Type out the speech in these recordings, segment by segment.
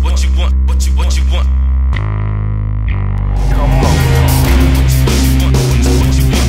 What you want? What you want? Come on. What you want?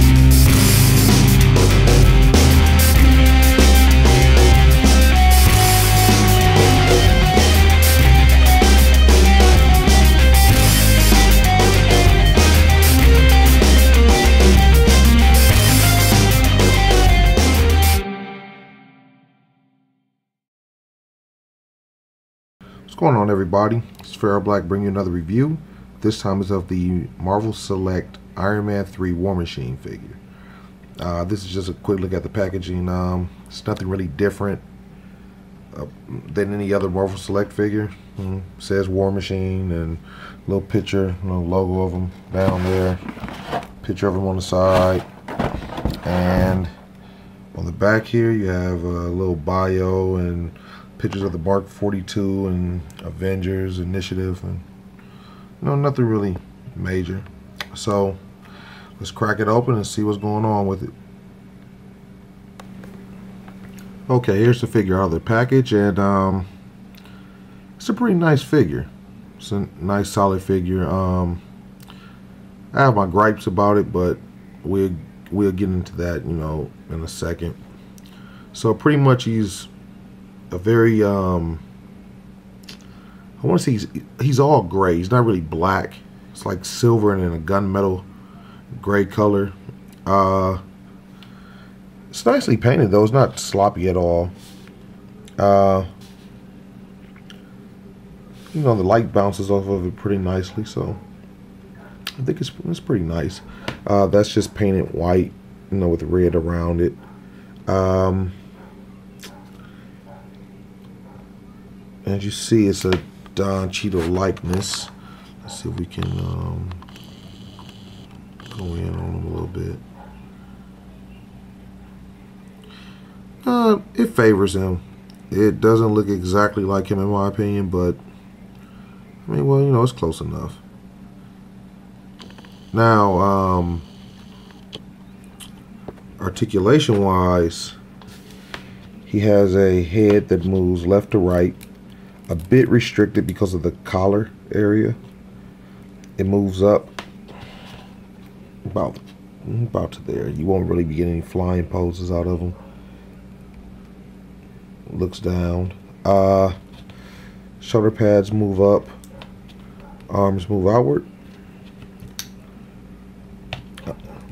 What's going on, everybody? It's Pharaoh Black bringing you another review. This time is of the Marvel Select Iron Man 3 War Machine figure. This is just a quick look at the packaging. It's nothing really different than any other Marvel Select figure. It says War Machine and a little picture, logo of him down there. Picture of him on the side. And on the back here you have a little bio and pictures of the Mark 42 and Avengers Initiative, and nothing really major. So let's crack it open and see what's going on with it. Okay, here's the figure out of the package, and it's a pretty nice figure. It's a nice solid figure. I have my gripes about it, but we'll get into that in a second. So pretty much he's a very I want to say he's all gray. He's not really black. It's like silver and in a gunmetal gray color. It's nicely painted though. It's not sloppy at all. The light bounces off of it pretty nicely, so I think it's pretty nice. That's just painted white, with red around it. As you see, it's a Don Cheadle likeness. Let's see if we can go in on him a little bit. It favors him. It doesn't look exactly like him in my opinion, but I mean, well, it's close enough. Now, articulation wise, he has a head that moves left to right. A bit restricted because of the collar area. It moves up about to there. You won't really be getting any flying poses out of him. Looks down. Shoulder pads move up. Arms move outward.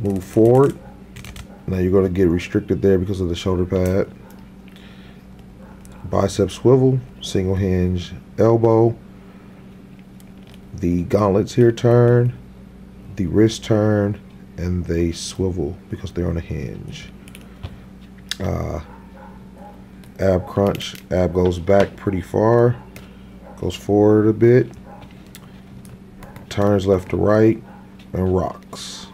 Move forward. Now you're going to get restricted there because of the shoulder pad. Bicep swivel, single hinge elbow. The gauntlets here turn, the wrist turn, and they swivel because they're on a hinge. Ab crunch, ab goes back pretty far, goes forward a bit, turns left to right, and rocks.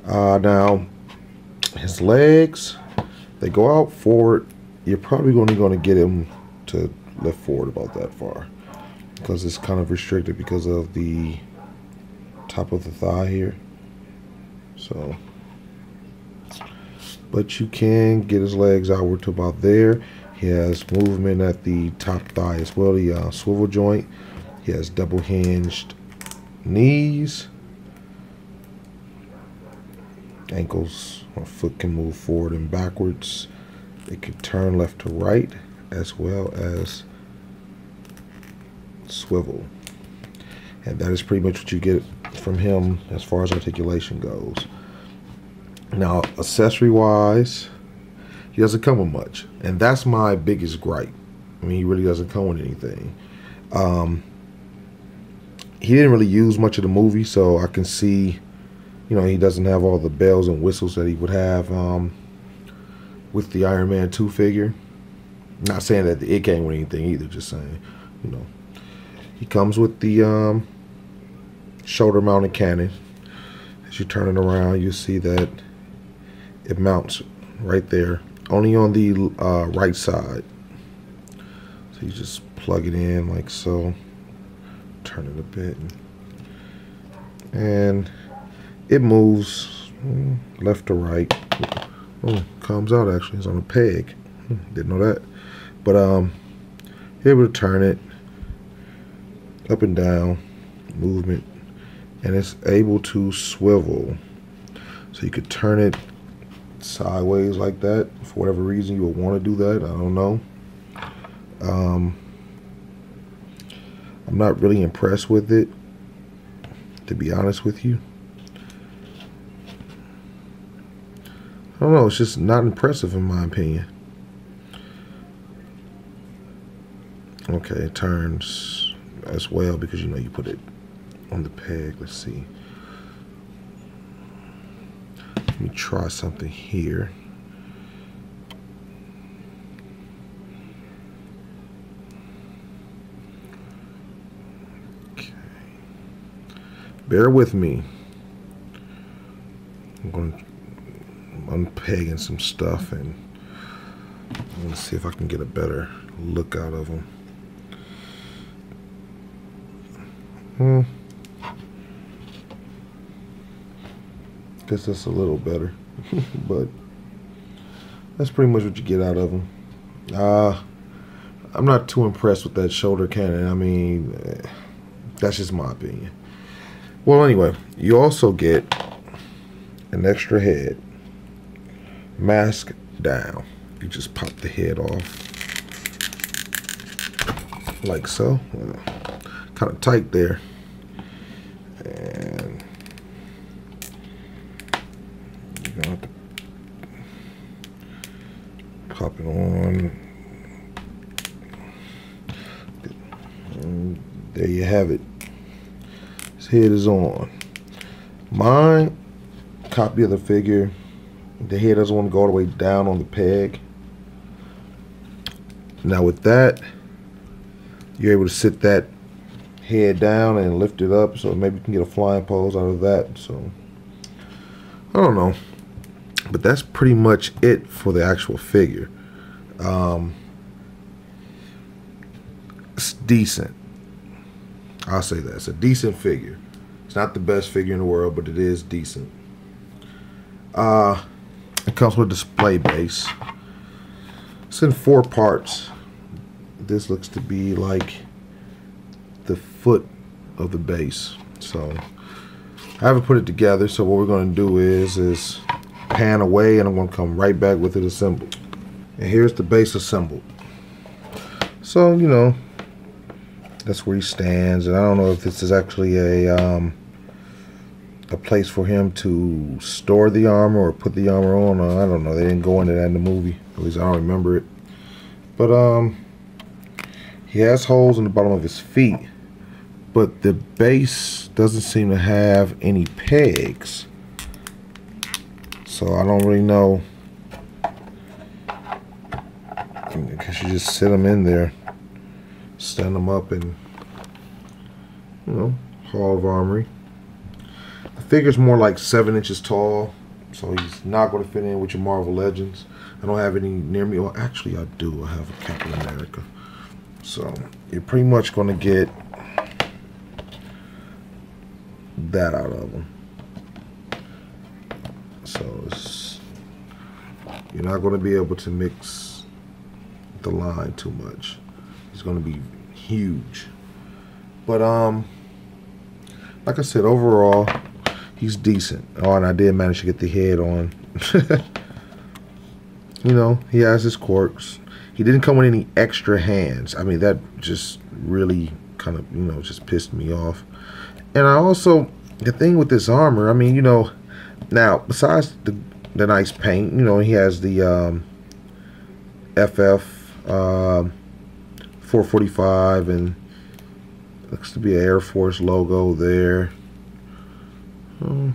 Now his legs, they go out forward. You're probably only going to get him to lift forward about that far because it's kind of restricted because of the top of the thigh here. So, but you can get his legs outward to about there. He has movement at the top thigh as well, the swivel joint. He has double hinged knees. Ankles or foot can move forward and backwards. It can turn left to right as well as swivel. And that is pretty much what you get from him as far as articulation goes. Now, accessory wise, he doesn't come with much. And that's my biggest gripe. I mean, he really doesn't come with anything. He didn't really use much of the movie, so I can see, he doesn't have all the bells and whistles that he would have with the Iron Man 2 figure. Not saying that it came with anything either, just saying, He comes with the shoulder mounted cannon. As you turn it around, you see that it mounts right there, only on the right side. So you just plug it in like so, turn it a bit, and it moves left to right. Oh, comes out actually. It's on a peg. Didn't know that. But you're able to turn it, up and down movement, and it's able to swivel, so you could turn it sideways like that. For whatever reason you would want to do that, I don't know. I'm not really impressed with it, to be honest with you. I don't know, it's just not impressive in my opinion. Okay, it turns as well because you know you put it on the peg. Let's see. Let me try something here. Okay. Bear with me. I'm going to unpegging some stuff and I'm going to see if I can get a better look out of them. Guess that's a little better, but that's pretty much what you get out of them. I'm not too impressed with that shoulder cannon. I mean, that's just my opinion. Well, anyway, you also get an extra head, mask down. You just pop the head off like so. Kind of tight there, and you're gonna have to pop it on. And there you have it. His head is on. My copy of the figure, the head doesn't want to go all the way down on the peg. Now with that, you're able to sit that head down and lift it up, so maybe you can get a flying pose out of that. So I don't know, but that's pretty much it for the actual figure. It's decent. I'll say that. It's a decent figure. It's not the best figure in the world, but it is decent. It comes with a display base. It's in 4 parts. This looks to be like the foot of the base. So I haven't put it together, so what we're going to do is pan away, and I'm going to come right back with it assembled. And here's the base assembled. So, you know, that's where he stands, and I don't know if this is actually a place for him to store the armor or put the armor on. I don't know. They didn't go into that in the movie. At least I don't remember it. But he has holes in the bottom of his feet, but the base doesn't seem to have any pegs. So I don't really know. I guess you just sit them in there, stand them up, and, you know, Hall of Armory. The figure's more like 7 inches tall, so he's not going to fit in with your Marvel Legends. I don't have any near me. Well, actually, I do. I have a Captain America. So you're pretty much going to get that out of them. So you're not going to be able to mix the line too much. It's going to be huge. But like I said, overall, he's decent. Oh, and I did manage to get the head on. You know, he has his quirks. He didn't come with any extra hands. I mean, that just really kind of, you know, just pissed me off. And I also, the thing with this armor, I mean, you know, now, besides the nice paint, you know, he has the FF 445, and looks to be an Air Force logo there. And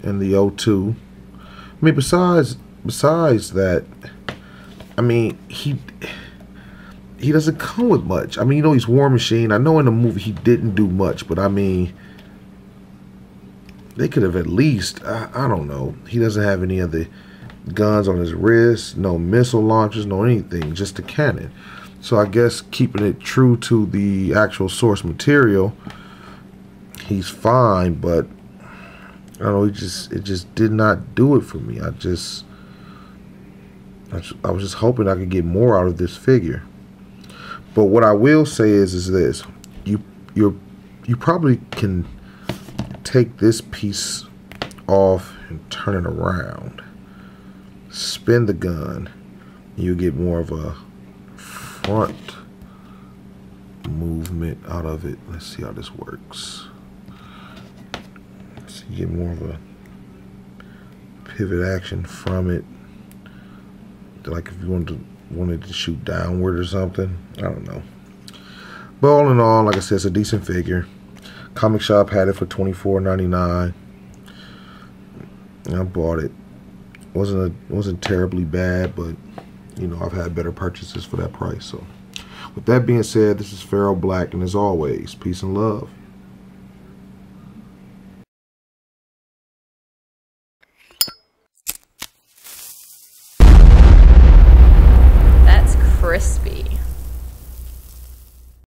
the O2. I mean, besides that, I mean, he doesn't come with much. I mean, you know, he's War Machine. I know in the movie he didn't do much, but I mean, they could have at least, I don't know. He doesn't have any of the guns on his wrist, no missile launchers, no anything, just a cannon. So I guess keeping it true to the actual source material, he's fine, but I don't know, it just did not do it for me. I was just hoping I could get more out of this figure. But what I will say is this. you you probably can take this piece off and turn it around, spin the gun, and you get more of a front movement out of it. Let's see how this works. So you get more of a pivot action from it, like if you wanted to shoot downward or something. I don't know. But all in all, like I said, it's a decent figure. Comic Shop had it for $24.99. I bought it. Wasn't terribly bad, but you know, I've had better purchases for that price. So with that being said, this is Pharaoh Black, and as always, peace and love.